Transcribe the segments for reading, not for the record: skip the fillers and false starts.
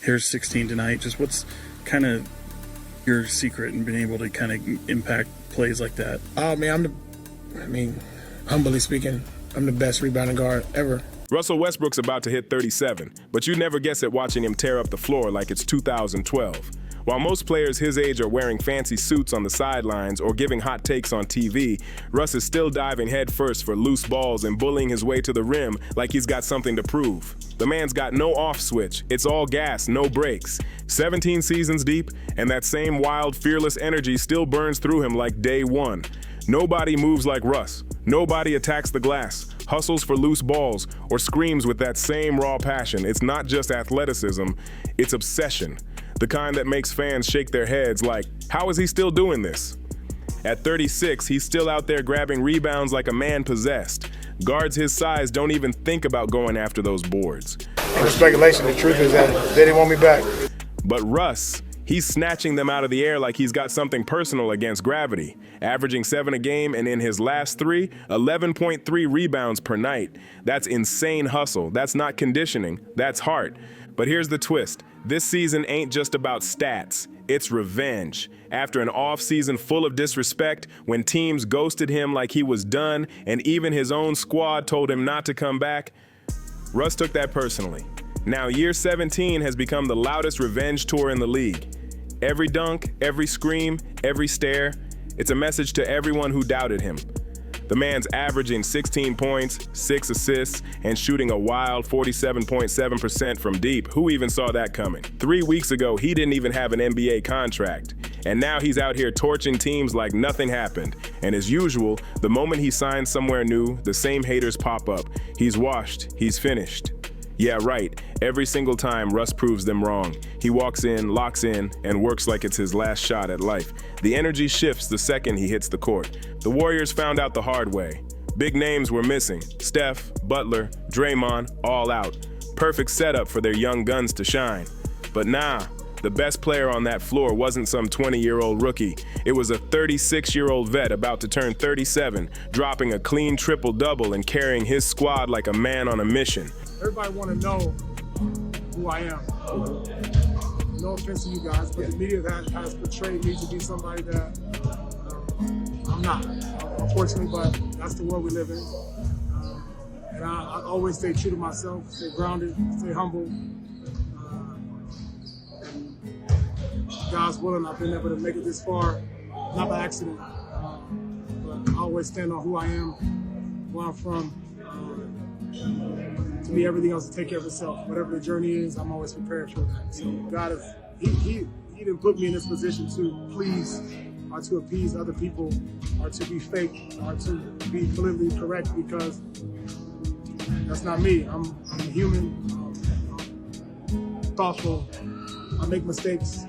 here's 16 tonight. Just what's kind of your secret in being able to kind of impact plays like that? Man, humbly speaking, I'm the best rebounding guard ever. Russell Westbrook's about to hit 37, but you'd never guess it watching him tear up the floor like it's 2012. While most players his age are wearing fancy suits on the sidelines or giving hot takes on TV, Russ is still diving headfirst for loose balls and bullying his way to the rim like he's got something to prove. The man's got no off switch. It's all gas, no brakes. 17 seasons deep, and that same wild, fearless energy still burns through him like day one. Nobody moves like Russ. Nobody attacks the glass, hustles for loose balls, or screams with that same raw passion. It's not just athleticism, it's obsession. The kind that makes fans shake their heads like, how is he still doing this? At 36, he's still out there grabbing rebounds like a man possessed. Guards his size don't even think about going after those boards. No speculation, the truth is that they didn't want me back. But Russ, he's snatching them out of the air like he's got something personal against gravity, averaging 7 a game, and in his last 3, 11.3 rebounds per night. That's insane hustle. That's not conditioning, that's heart. But here's the twist. This season ain't just about stats, it's revenge. After an off-season full of disrespect, when teams ghosted him like he was done, and even his own squad told him not to come back, Russ took that personally. Now, year 17 has become the loudest revenge tour in the league. Every dunk, every scream, every stare, it's a message to everyone who doubted him. The man's averaging 16 points, 6 assists, and shooting a wild 47.7% from deep. Who even saw that coming? 3 weeks ago, he didn't even have an NBA contract. And now he's out here torching teams like nothing happened. And as usual, the moment he signs somewhere new, the same haters pop up. He's washed, he's finished. Yeah, right. Every single time, Russ proves them wrong. He walks in, locks in, and works like it's his last shot at life. The energy shifts the second he hits the court. The Warriors found out the hard way. Big names were missing. Steph, Butler, Draymond, all out. Perfect setup for their young guns to shine. But nah, the best player on that floor wasn't some 20-year-old rookie. It was a 36-year-old vet about to turn 37, dropping a clean triple-double and carrying his squad like a man on a mission. Everybody want to know who I am. No offense to you guys, but the media has portrayed me to be somebody that I'm not, unfortunately, but that's the world we live in. And I always stay true to myself, stay grounded, stay humble. And God's willing, I've been able to make it this far, not by accident. But I always stand on who I am, where I'm from. To me, everything else to take care of itself. Whatever the journey is, I'm always prepared for that. So God is, he didn't put me in this position to please or to appease other people or to be fake or to be politically correct, because that's not me. I'm a human, I'm thoughtful, I make mistakes.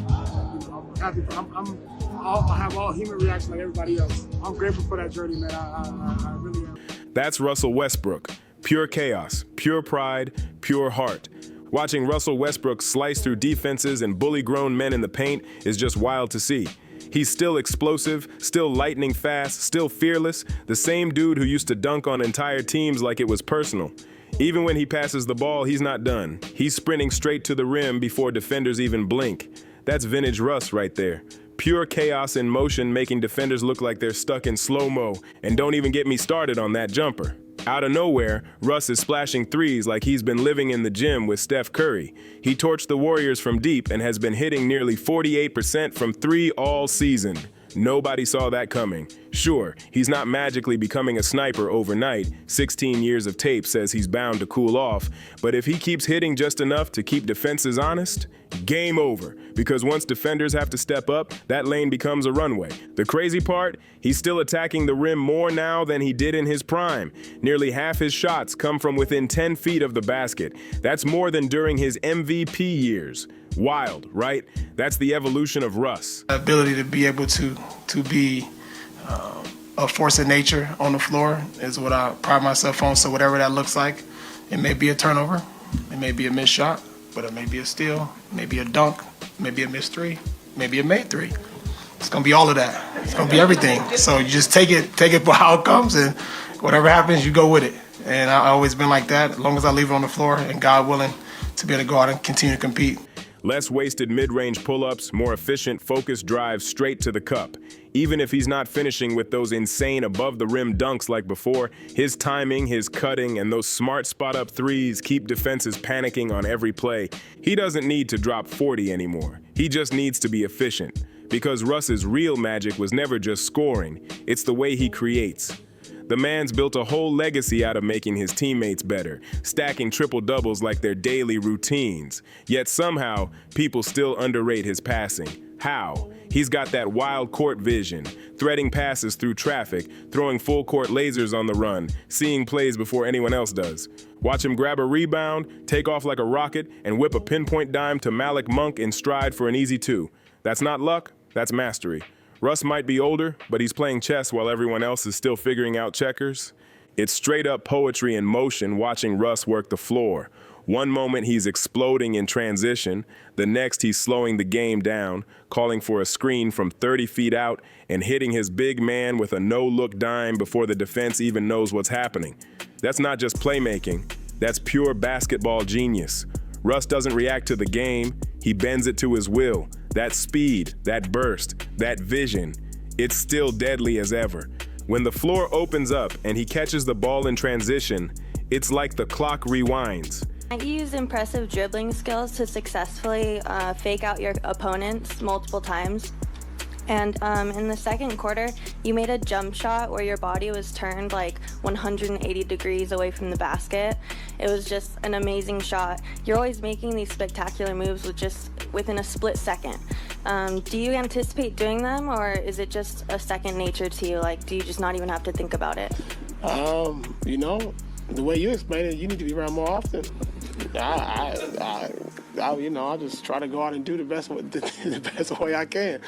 I'm happy, I have all human reactions like everybody else. I'm grateful for that journey, man. I really am. That's Russell Westbrook. Pure chaos, pure pride, pure heart. Watching Russell Westbrook slice through defenses and bully grown men in the paint is just wild to see. He's still explosive, still lightning fast, still fearless, the same dude who used to dunk on entire teams like it was personal. Even when he passes the ball, he's not done. He's sprinting straight to the rim before defenders even blink. That's vintage Russ right there. Pure chaos in motion, making defenders look like they're stuck in slow-mo. And don't even get me started on that jumper. Out of nowhere, Russ is splashing threes like he's been living in the gym with Steph Curry. He torched the Warriors from deep and has been hitting nearly 48% from 3 all season. Nobody saw that coming. Sure, he's not magically becoming a sniper overnight. 16 years of tape says he's bound to cool off. But if he keeps hitting just enough to keep defenses honest, game over. Because once defenders have to step up, that lane becomes a runway. The crazy part, he's still attacking the rim more now than he did in his prime. Nearly half his shots come from within 10 feet of the basket. That's more than during his MVP years. Wild, right? That's the evolution of Russ. The ability to be able to be a force of nature on the floor is what I pride myself on. So whatever that looks like, it may be a turnover, it may be a missed shot, but it may be a steal, maybe a dunk, maybe a missed three, maybe a made three. It's gonna be all of that. It's gonna be everything. So you just take it for how it comes, and whatever happens, you go with it. And I've always been like that. As long as I leave it on the floor, and God willing, to be able to go out and continue to compete. Less wasted mid-range pull-ups, more efficient, focused drives straight to the cup. Even if he's not finishing with those insane above-the-rim dunks like before, his timing, his cutting, and those smart spot-up threes keep defenses panicking on every play. He doesn't need to drop 40 anymore. He just needs to be efficient. Because Russ's real magic was never just scoring, it's the way he creates. The man's built a whole legacy out of making his teammates better, stacking triple-doubles like their daily routines. Yet somehow, people still underrate his passing. How? He's got that wild court vision, threading passes through traffic, throwing full-court lasers on the run, seeing plays before anyone else does. Watch him grab a rebound, take off like a rocket, and whip a pinpoint dime to Malik Monk in stride for an easy 2. That's not luck, that's mastery. Russ might be older, but he's playing chess while everyone else is still figuring out checkers. It's straight up poetry in motion watching Russ work the floor. One moment he's exploding in transition, the next he's slowing the game down, calling for a screen from 30 feet out and hitting his big man with a no-look dime before the defense even knows what's happening. That's not just playmaking, that's pure basketball genius. Russ doesn't react to the game, he bends it to his will. That speed, that burst, that vision, it's still deadly as ever. When the floor opens up and he catches the ball in transition, it's like the clock rewinds. You use impressive dribbling skills to successfully fake out your opponents multiple times. And in the second quarter, you made a jump shot where your body was turned like 180 degrees away from the basket. It was just an amazing shot. You're always making these spectacular moves within a split second. Do you anticipate doing them, or is it just a second nature to you? Like, do you just not even have to think about it? You know, the way you explain it, you need to be around more often. I just try to go out and do the best way I can.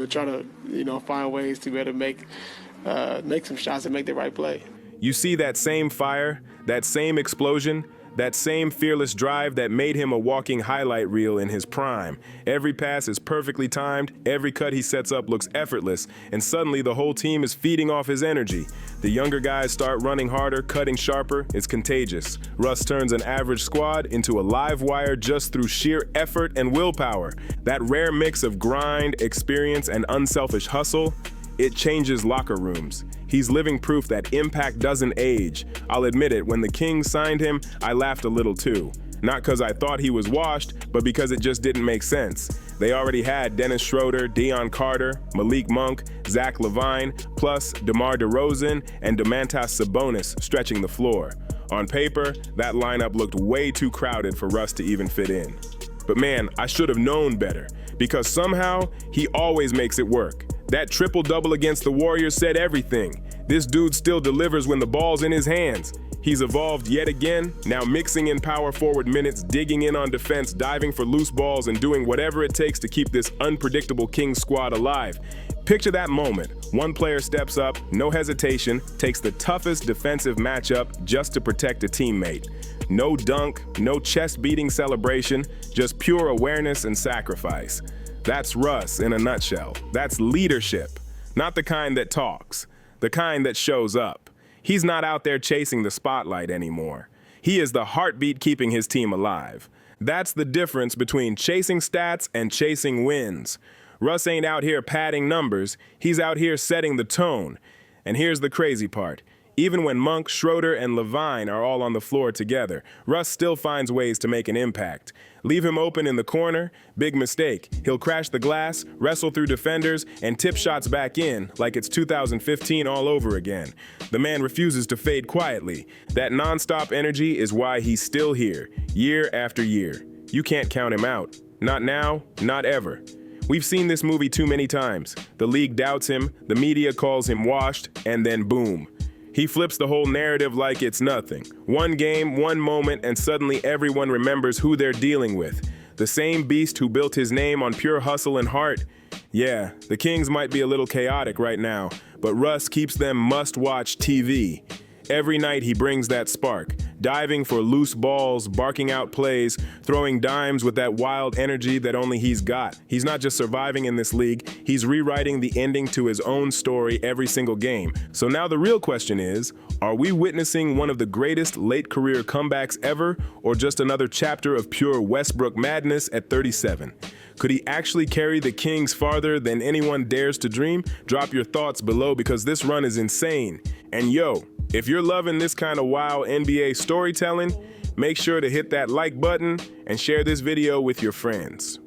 Try to, find ways to be able to make some shots and make the right play. You see that same fire, that same explosion, that same fearless drive that made him a walking highlight reel in his prime. Every pass is perfectly timed, every cut he sets up looks effortless, and suddenly the whole team is feeding off his energy. The younger guys start running harder, cutting sharper, it's contagious. Russ turns an average squad into a live wire just through sheer effort and willpower. That rare mix of grind, experience, and unselfish hustle, it changes locker rooms. He's living proof that impact doesn't age. I'll admit it, when the Kings signed him, I laughed a little too. Not because I thought he was washed, but because it just didn't make sense. They already had Dennis Schroeder, Deion Carter, Malik Monk, Zach LaVine, plus DeMar DeRozan and Domantas Sabonis stretching the floor. On paper, that lineup looked way too crowded for Russ to even fit in. But man, I should have known better, because somehow he always makes it work. That triple-double against the Warriors said everything. This dude still delivers when the ball's in his hands. He's evolved yet again, now mixing in power forward minutes, digging in on defense, diving for loose balls, and doing whatever it takes to keep this unpredictable Kings squad alive. Picture that moment. One player steps up, no hesitation, takes the toughest defensive matchup just to protect a teammate. No dunk, no chest-beating celebration, just pure awareness and sacrifice. That's Russ in a nutshell. That's leadership. Not the kind that talks, the kind that shows up. He's not out there chasing the spotlight anymore. He is the heartbeat keeping his team alive. That's the difference between chasing stats and chasing wins. Russ ain't out here padding numbers, he's out here setting the tone. And here's the crazy part. Even when Monk, Schroeder, and LaVine are all on the floor together, Russ still finds ways to make an impact. Leave him open in the corner, big mistake. He'll crash the glass, wrestle through defenders, and tip shots back in like it's 2015 all over again. The man refuses to fade quietly. That nonstop energy is why he's still here, year after year. You can't count him out. Not now, not ever. We've seen this movie too many times. The league doubts him, the media calls him washed, and then boom. He flips the whole narrative like it's nothing. One game, one moment, and suddenly everyone remembers who they're dealing with. The same beast who built his name on pure hustle and heart. Yeah, the Kings might be a little chaotic right now, but Russ keeps them must-watch TV. Every night he brings that spark, diving for loose balls, barking out plays, throwing dimes with that wild energy that only he's got. He's not just surviving in this league, he's rewriting the ending to his own story every single game. So now the real question is, are we witnessing one of the greatest late career comebacks ever, or just another chapter of pure Westbrook madness at 37? Could he actually carry the Kings farther than anyone dares to dream? Drop your thoughts below because this run is insane. And yo, if you're loving this kind of wow NBA storytelling, make sure to hit that like button and share this video with your friends.